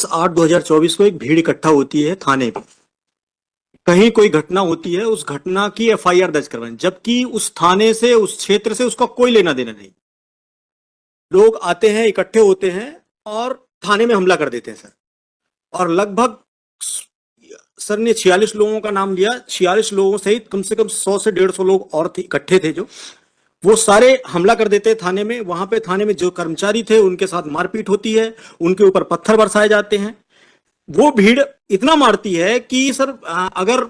8/2024 को एक भीड़ इकट्ठा होती है थाने पे। कहीं कोई घटना होती है, उस घटना की एफआईआर दर्ज करवाएं, जबकि उस थाने से, उस क्षेत्र से उसका कोई लेना देना नहीं। लोग आते हैं, इकट्ठे होते हैं और थाने में हमला कर देते हैं सर। और लगभग सर ने 46 लोगों का नाम लिया। 46 लोगों सहित कम से कम 100 से 150 लोग और इकट्ठे थे, जो वो सारे हमला कर देते हैं थाने में। वहां पे थाने में जो कर्मचारी थे उनके साथ मारपीट होती है, उनके ऊपर पत्थर बरसाए जाते हैं। वो भीड़ इतना मारती है कि सर अगर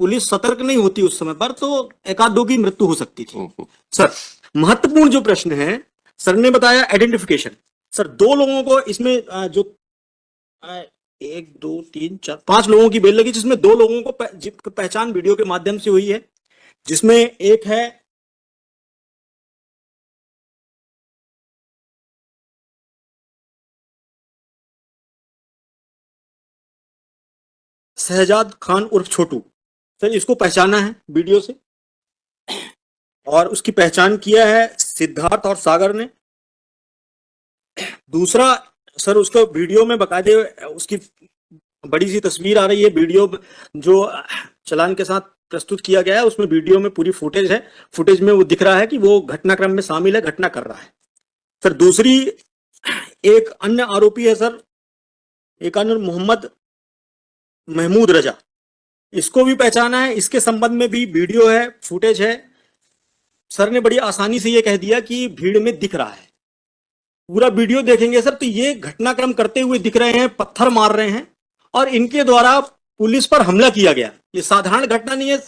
पुलिस सतर्क नहीं होती उस समय पर तो एक आध दो की मृत्यु हो सकती थी। सर महत्वपूर्ण जो प्रश्न है, सर ने बताया आइडेंटिफिकेशन। सर 2 लोगों को इसमें जो 1 2 3 4 5 लोगों की बेल लगी, जिसमें 2 लोगों को पहचान वीडियो के माध्यम से हुई है, जिसमें एक है शहजाद खान उर्फ छोटू। सर इसको पहचाना है वीडियो से, और उसकी पहचान किया है सिद्धार्थ और सागर ने। दूसरा सर, उसको वीडियो में बकायदे उसकी बड़ी सी तस्वीर आ रही है, वीडियो जो चालान के साथ प्रस्तुत किया गया है उसमें वीडियो में पूरी फुटेज है। फुटेज में वो दिख रहा है कि वो घटनाक्रम में शामिल है, घटना कर रहा है। सर दूसरी एक अन्य आरोपी है सर, एक अन्य मोहम्मद महमूद रजा। इसको भी पहचाना है, इसके संबंध में भी वीडियो है, फुटेज है। सर ने बड़ी आसानी से ये कह दिया कि भीड़ में दिख रहा है। पूरा वीडियो देखेंगे सर तो ये घटनाक्रम करते हुए दिख रहे हैं, पत्थर मार रहे हैं और इनके द्वारा पुलिस पर हमला किया गया। ये साधारण घटना नहीं है,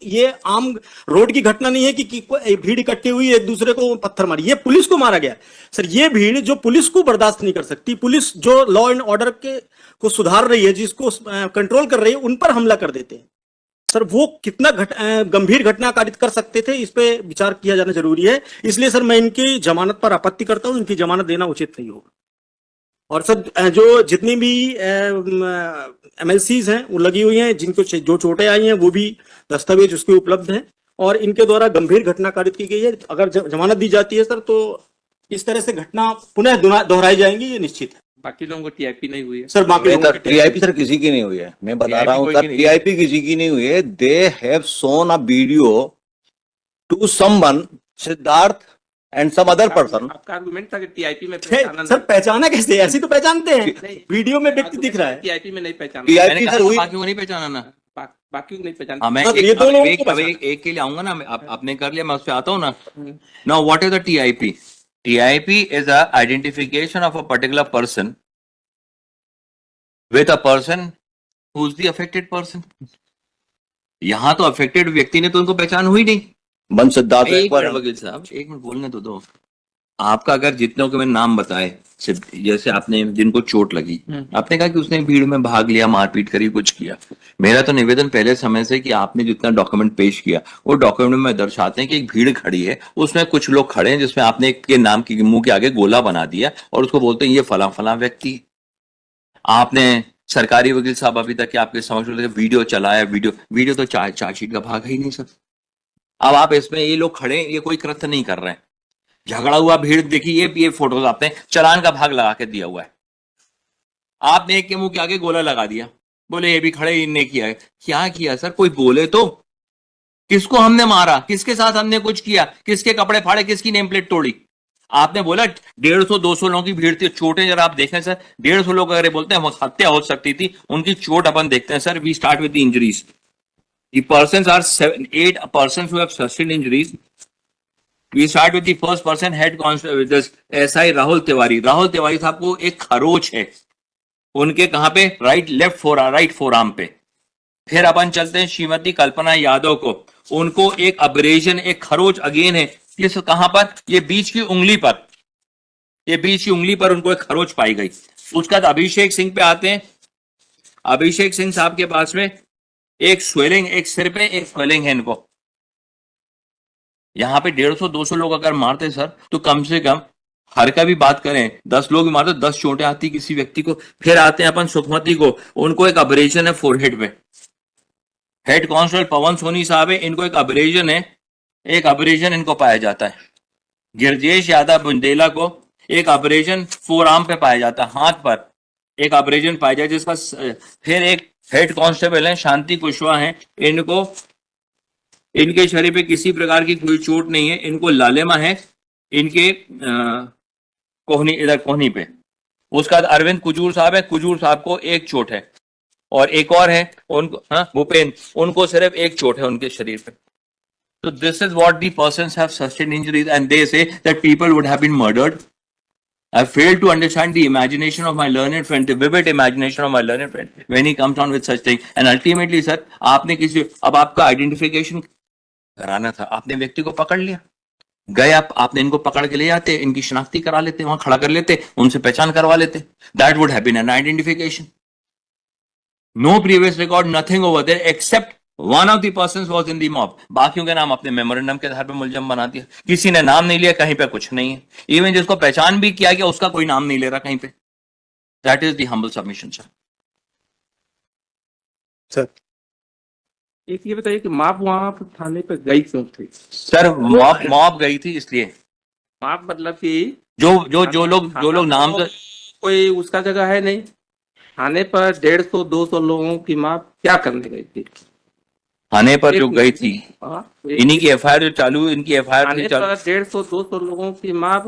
ये आम रोड की घटना नहीं है कि भीड़ इकट्ठी हुई एक दूसरे को पत्थर मारी। ये पुलिस को मारा गया सर। ये भीड़ जो पुलिस को बर्दाश्त नहीं कर सकती, पुलिस जो लॉ एंड ऑर्डर को सुधार रही है, जिसको कंट्रोल कर रही है, उन पर हमला कर देते हैं। सर वो कितना गंभीर घटना कारित कर सकते थे, इस पे विचार किया जाना जरूरी है। इसलिए सर मैं इनकी जमानत पर आपत्ति करता हूं, इनकी जमानत देना उचित नहीं होगा। और सर जो जितनी भी एमएलसीज हैं वो लगी हुई हैं, जिनको जो चोटें आई हैं वो भी दस्तावेज उसके उपलब्ध हैं और इनके द्वारा गंभीर घटना कारित की गई है। अगर जमानत दी जाती है सर तो इस तरह से घटना पुनः दोहराई जाएंगी, ये निश्चित है। बाकी लोगों को टीआईपी नहीं हुई है सर, बाकी टीआईपी सर किसी की नहीं हुई है, मैं बता रहा हूँ सर, टीआईपी किसी की नहीं हुई है। They have shown a video to someone, Siddharth and some other person. आपका आर्गुमेंट था कि टीआईपी में सर पहचाना कैसे? ऐसी तो पहचानते हैं, वीडियो में व्यक्ति दिख रहा है। टीआईपी में नहीं पहचाना, टीआईपी सर हुई, बाकी को नहीं पहचाना ना, बाकी को नहीं पहचाना। मैं एक के लिए आऊंगा ना, आपने कर लिया, मैं उस पर आता हूँ ना। Now what is the TIP? TIP is a identification of a particular person with a person who is the affected person. यहां तो अफेक्टेड व्यक्ति ने तो उनको पहचान हुई नहीं। मन सिद्धार्थ एक मिनट वकील साहब, एक मिनट बोलने तो दो। आपका अगर जितनों के मैंने नाम बताए, जैसे आपने जिनको चोट लगी, आपने कहा कि उसने भीड़ में भाग लिया, मारपीट करी, कुछ किया। मेरा तो निवेदन पहले समय से कि आपने जितना डॉक्यूमेंट पेश किया वो डॉक्यूमेंट में दर्शाते हैं कि एक भीड़ खड़ी है, उसमें कुछ लोग खड़े हैं, जिसमें आपने एक के नाम की मुंह के आगे गोला बना दिया और उसको बोलते हैं ये फला फला व्यक्ति। आपने सरकारी वकील साहब अभी तक आपके समझ वीडियो चलाया, वीडियो तो चार्जशीट का भाग है ही नहीं सर। अब आप इसमें ये लोग खड़े, ये कोई कृत्य नहीं कर रहे हैं, झगड़ा हुआ भीड़ देखिए, ये फोटोज आपने चालान का भाग लगा के दिया हुआ है। आपने एक के मुंह के आगे गोला लगा दिया, बोले ये भी खड़े, इनने किया है। क्या किया सर? कोई बोले तो। किसको हमने मारा, किसके साथ हमने कुछ किया, किसके कपड़े फाड़े, किसकी नेम प्लेट तोड़ी? आपने बोला 150-200 लोगों की भीड़ थी, चोटें जरा आप देखें सर। 150 लोग अगर बोलते हैं हत्या हो सकती थी, उनकी चोट अपन देखते हैं sir. We start with the injuries. The persons are 8 persons who have sustained injuries. We start with the first person, head constable, with this SI Rahul Tiwari. Rahul Tiwari साहब को एक खरोच है उनके कहां पे? राइट फोरआर्म पे। फिर अपन चलते हैं श्रीमती कल्पना यादव को, उनको एक अब्रेजन, एक खरोच अगेन है। ये कहां पर? ये बीच की उंगली पर, ये बीच की उंगली पर उनको एक खरोच पाई गई। उसके बाद अभिषेक सिंह पे आते हैं। अभिषेक सिंह साहब के पास में एक स्वेलिंग, एक सिर पे एक स्वेलिंग है इनको। यहां पे 150-200 लोग अगर मारते सर तो कम से कम, हर का भी बात करें, 10 लोग भी मारते 10 चोटें आती किसी व्यक्ति को। फिर आते हैं अपन सुखमती को, उनको एक अब्रेजन है फोरहेड पे। हेड कांस्टेबल पवन सोनी साहब है, इनको एक अब्रेजन है, एक अब्रेजन इनको पाया जाता है। गिरजेश यादव बुंदेला को एक अब्रेजन फोरआर्म पे पाया जाता है, हाथ पर। एक अब्रेजन पाया जाए जिसका फिर एक हेड कांस्टेबल है शांति कुशवाहा है, इनको इनके शरीर पे किसी प्रकार की कोई चोट नहीं है, इनको लालेमा है इनके कोहनी, इधर कोहनी पे। उसके बाद अरविंद कुजूर साहब है, कुजूर साहब को एक चोट है, और एक और है उनको, हाँ भूपेन, उनको सिर्फ एक चोट है उनके शरीर पे। So this is what the persons have sustained injuries, and they say that people would have been murdered. I fail to understand the imagination of my learned friend, the vivid imagination of my learned friend when he comes on with such thing. And ultimately, sir, आपने किसी, अब आपका identification कराना था, आपने व्यक्ति को पकड़ लिया, गए आपने इनको पकड़ के ले जाते, इनकी शनाख्ती करा लेते, वहां खड़ा कर लेते, उनसे पहचान करवा लेते. That would have been an identification. No previous record, nothing over there except one of the persons was in the mob. बाकियों के नाम अपने मेमोरेंडम के आधार पर मुलजम बना दिया. किसी ने नाम नहीं लिया, कहीं पे कुछ नहीं है. इवन जिसको पहचान भी किया गया उसका कोई नाम नहीं ले रहा कहीं पे. That is the humble submission, sir. Sir एक ये बताइए कि माप वहां पर थाने पे गई क्यों थी? सर मॉब गई थी इसलिए, माप मतलब कि जो लोग नाम से, कोई उसका जगह है नहीं, थाने पर 150-200 लोगों की माप क्या करने गई थी? थाने पर जो गई थी, हाँ, इन्हीं की एफआईआर जो चालू, इनकी एफआईआर थाने थी चालू. पर 150-200 लोगों की माप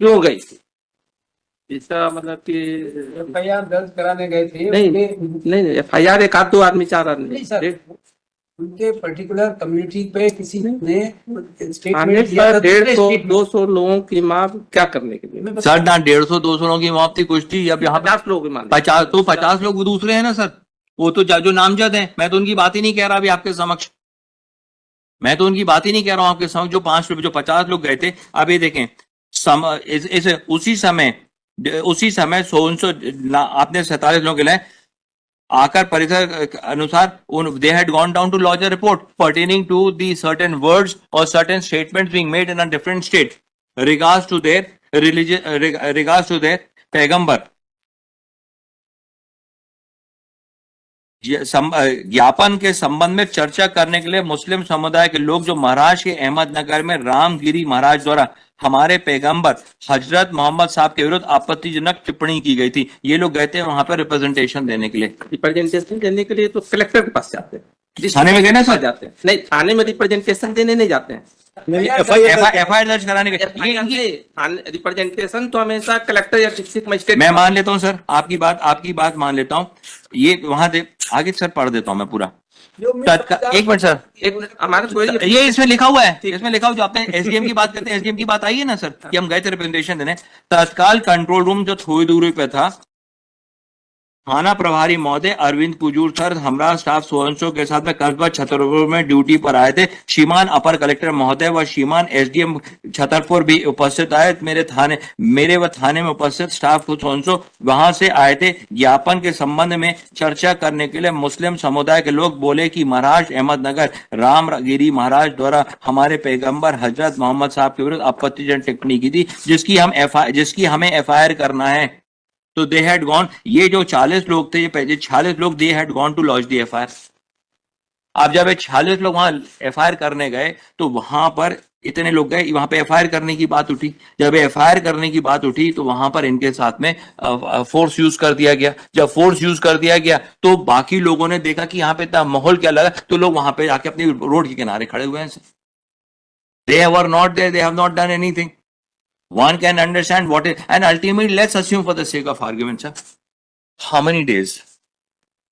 क्यों गई थी? इसका मतलब कि एफआईआर दर्ज कराने गए थे। नहीं एफआईआर एक आध दो आदमी, चार आदमी नहीं सर, उनके पर्टिकुलर कम्युनिटी पे किसी ने थाने स्टेटमेंट दिया पर था। 150-200 लोगों की माप क्या करने के लिए? सर ना 150-200 लोगों की मौत थी कुछ थी, अब यहाँ 50 लोग मान 50 लोग दूसरे हैं ना सर, वो तो जो नामजद हैं. मैं तो उनकी बात ही नहीं कह रहा अभी आपके समक्ष, मैं तो उनकी बात ही नहीं कह रहा हूं आपके समक्ष. जो 50 लोग गए थे, अब ये देखें उसी समय 100 आपने 47 लोगों के लिए आकर परिसर अनुसार they had gone down to lodge a report pertaining to the certain words और certain statements being made in a different state regards to their religion, regards to their पैगंबर. ज्ञापन के संबंध में चर्चा करने के लिए मुस्लिम समुदाय के लोग जो महाराष्ट्र के अहमदनगर में रामगिरी महाराज द्वारा हमारे पैगंबर हजरत मोहम्मद साहब के विरुद्ध आपत्तिजनक टिप्पणी की गई थी, ये लोग गए थे वहां पर रिप्रेजेंटेशन देने के लिए. रिप्रेजेंटेशन देने के लिए तो कलेक्टर के पास जाते हैं, थाने में गए ना सर? जाते हैं नहीं, थाने में रिप्रेजेंटेशन देने नहीं जाते हैं. एफआईआर दर्ज कराने के रिप्रेजेंटेशन तो हमेशा कलेक्टर या डिस्ट्रिक्ट मजिस्ट्रेट. मैं मान लेता हूँ सर, आपकी बात मान लेता हूँ. ये वहां दे आगे सर पढ़ देता हूँ मैं पूरा. एक मिनट सर, एक मिनट, हमारे ये इसमें लिखा हुआ है, इसमें लिखा हुआ, जो आपने एसडीएम की बात करते हैं, एसडीएम की बात आई है ना सर, कि हम गए थे रिप्रेजेंटेशन देने. तत्काल कंट्रोल रूम जो थोड़ी दूरी पे था, थाना प्रभारी महोदय अरविंद कुजूर सर हमरा स्टाफ सोहनसो के साथ में कस्बा छतरपुर में ड्यूटी पर आए थे. श्रीमान अपर कलेक्टर महोदय व श्रीमान एसडीएम छतरपुर भी उपस्थित आए. मेरे व थाने में उपस्थित स्टाफ को सोहनसो वहां से आए थे. ज्ञापन के संबंध में चर्चा करने के लिए मुस्लिम समुदाय के लोग बोले कि महाराष्ट्र अहमदनगर रामगिरी महाराज द्वारा हमारे पैगंबर हजरत मोहम्मद साहब के विरुद्ध आपत्तिजनक टिप्पणी की थी, जिसकी हमें एफआईआर करना है. तो दे हैड गॉन, ये जो 40 लोग थे, ये 40 लोग they had gone to launch the FIR. अब जब ये 40 लोग वहां एफआईआर करने गए तो वहां पर इतने लोग गए, वहां पे एफआईआर करने की बात उठी. जब एफआईआर करने की बात उठी तो वहां पर इनके साथ में फोर्स यूज कर दिया गया. जब फोर्स यूज कर दिया गया तो बाकी लोगों ने देखा कि यहाँ पे इतना माहौल क्या लगा, तो लोग वहां पे जाके अपनी रोड के किनारे खड़े हुए हैं. They were not there, they have not done anything. One can understand what is, and ultimately, let's assume for the sake of argument, sir, how many days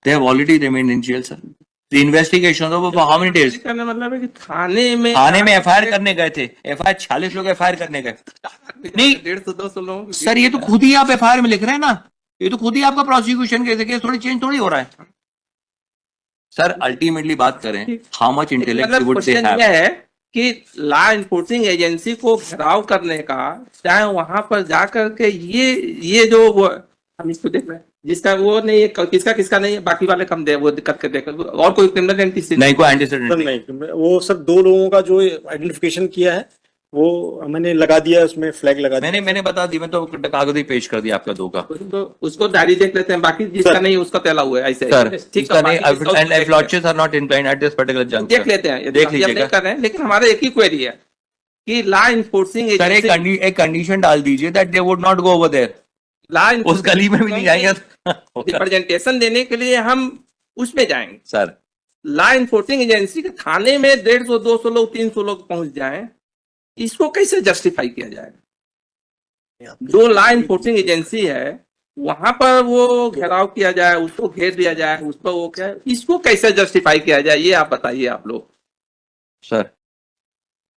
they have already remained in jail, sir? The investigation over for how many days? करने मतलब है कि थाने में FIR करने गए थे. FIR 40 लोग FIR करने गए. नहीं 150-200 लोगों की सर, ये तो खुद ही आप एफआईआर में लिख रहे हैं ना, ये तो खुद ही आपका प्रोसिक्यूशन केस थोड़ी चेंज थोड़ी हो रहा है. सर अल्टीमेटली बात करें, how much intellect would they have. है कि लॉ इन्फोर्सिंग एजेंसी को घेराव करने का, चाहे वहां पर जाकर के ये जो हम इसको देख रहे हैं, जिसका वो नहीं है, किसका नहीं है, बाकी वाले कम दे, वो दिक्कत के देख, और कोई क्रिमिनल एंटीसीडेंट नहीं, कोई एंटीसीडेंट नहीं. वो सब 2 लोगों का जो आइडेंटिफिकेशन किया है वो मैंने लगा दिया, उसमें फ्लैग लगा दिया. मैंने बता दी, मैं तो कागज ही पेश कर दिया आपका 2 का. तो उसको डायरी देख लेते हैं, बाकी जिसका नहीं उसका तेला हुआ है ऐसे. सर ठीक इसका नहीं, है, and lodges are not inclined at this particular juncture. देख लेते हैं, देख हम नहीं लीजिएगा. कर रहे हैं, लेकिन हमारा एक ही क्वेरी है कि लॉ इन्फोर्सिंग सर एक कंडीशन डाल दीजिए that they would not go over there. Law उस गली में भी नहीं जाएंगे. रिप्रेजेंटेशन देने के लिए हम उसमें जाएंगे। सर लॉ इन्फोर्सिंग एजेंसी के थाने में 150, 200 लोग, 300 लोग पहुंच जाएं, इसको कैसे जस्टिफाई किया जाएगा? जो लॉ इन्फोर्सिंग एजेंसी है वहां पर वो घेराव किया जाए, उसको घेर दिया जाए, उस पर वो क्या, इसको कैसे जस्टिफाई किया जाए, ये आप बताइए आप लोग। सर